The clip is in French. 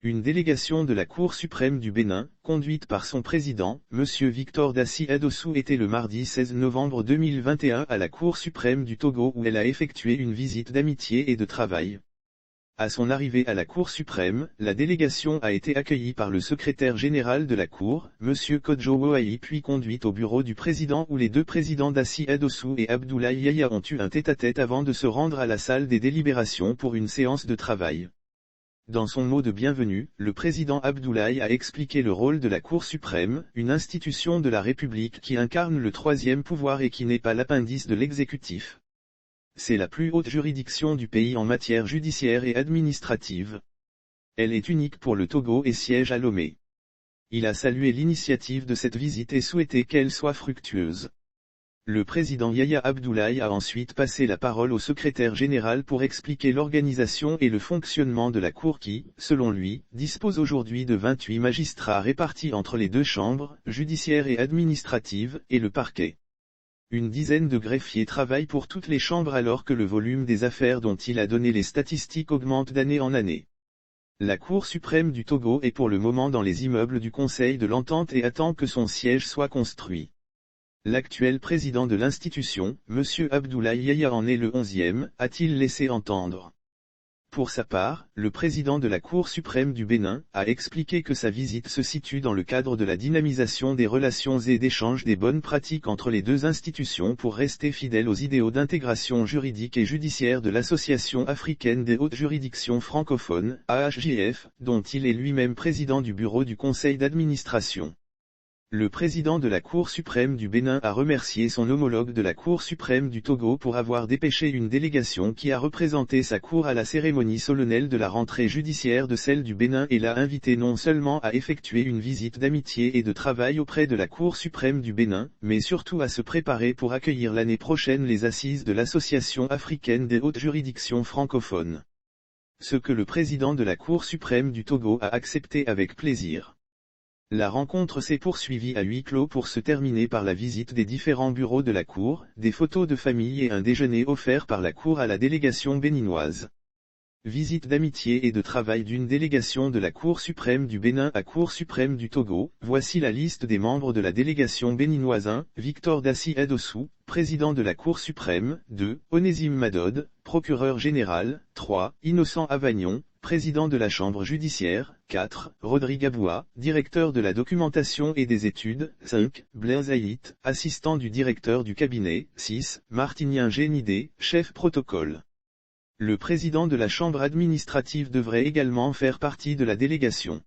Une délégation de la Cour suprême du Bénin, conduite par son président, M. Victor Dassi Adossou, était le mardi 16 novembre 2021 à la Cour suprême du Togo où elle a effectué une visite d'amitié et de travail. À son arrivée à la Cour suprême, la délégation a été accueillie par le secrétaire général de la Cour, M. Kodjo Woayi, puis conduite au bureau du président où les deux présidents Dassi Adossou et Abdoulaye Yaya ont eu un tête-à-tête avant de se rendre à la salle des délibérations pour une séance de travail. Dans son mot de bienvenue, le président Abdoulaye a expliqué le rôle de la Cour suprême, une institution de la République qui incarne le troisième pouvoir et qui n'est pas l'appendice de l'exécutif. C'est la plus haute juridiction du pays en matière judiciaire et administrative. Elle est unique pour le Togo et siège à Lomé. Il a salué l'initiative de cette visite et souhaité qu'elle soit fructueuse. Le président Yaya Abdoulaye a ensuite passé la parole au secrétaire général pour expliquer l'organisation et le fonctionnement de la Cour qui, selon lui, dispose aujourd'hui de 28 magistrats répartis entre les deux chambres, judiciaire et administrative, et le parquet. Une dizaine de greffiers travaillent pour toutes les chambres alors que le volume des affaires dont il a donné les statistiques augmente d'année en année. La Cour suprême du Togo est pour le moment dans les immeubles du Conseil de l'Entente et attend que son siège soit construit. L'actuel président de l'institution, M. Abdoulaye Yaya, en est le 11e, a-t-il laissé entendre. Pour sa part, le président de la Cour suprême du Bénin a expliqué que sa visite se situe dans le cadre de la dynamisation des relations et d'échange des bonnes pratiques entre les deux institutions pour rester fidèle aux idéaux d'intégration juridique et judiciaire de l'Association africaine des hautes juridictions francophones, AHJF, dont il est lui-même président du bureau du conseil d'administration. Le président de la Cour suprême du Bénin a remercié son homologue de la Cour suprême du Togo pour avoir dépêché une délégation qui a représenté sa cour à la cérémonie solennelle de la rentrée judiciaire de celle du Bénin et l'a invité non seulement à effectuer une visite d'amitié et de travail auprès de la Cour suprême du Bénin, mais surtout à se préparer pour accueillir l'année prochaine les assises de l'Association africaine des hautes juridictions francophones. Ce que le président de la Cour suprême du Togo a accepté avec plaisir. La rencontre s'est poursuivie à huis clos pour se terminer par la visite des différents bureaux de la Cour, des photos de famille et un déjeuner offert par la Cour à la délégation béninoise. Visite d'amitié et de travail d'une délégation de la Cour suprême du Bénin à Cour suprême du Togo. Voici la liste des membres de la délégation béninoise. 1. Victor Dassi Adossou, président de la Cour suprême. 2. Onésime Madode, procureur général. 3. Innocent Avagnon, président de la Chambre judiciaire. 4. Rodrigue Aboua, directeur de la documentation et des études. 5. Blaise Haït, assistant du directeur du cabinet. 6. Martinien Génidé, chef protocole. Le président de la Chambre administrative devrait également faire partie de la délégation.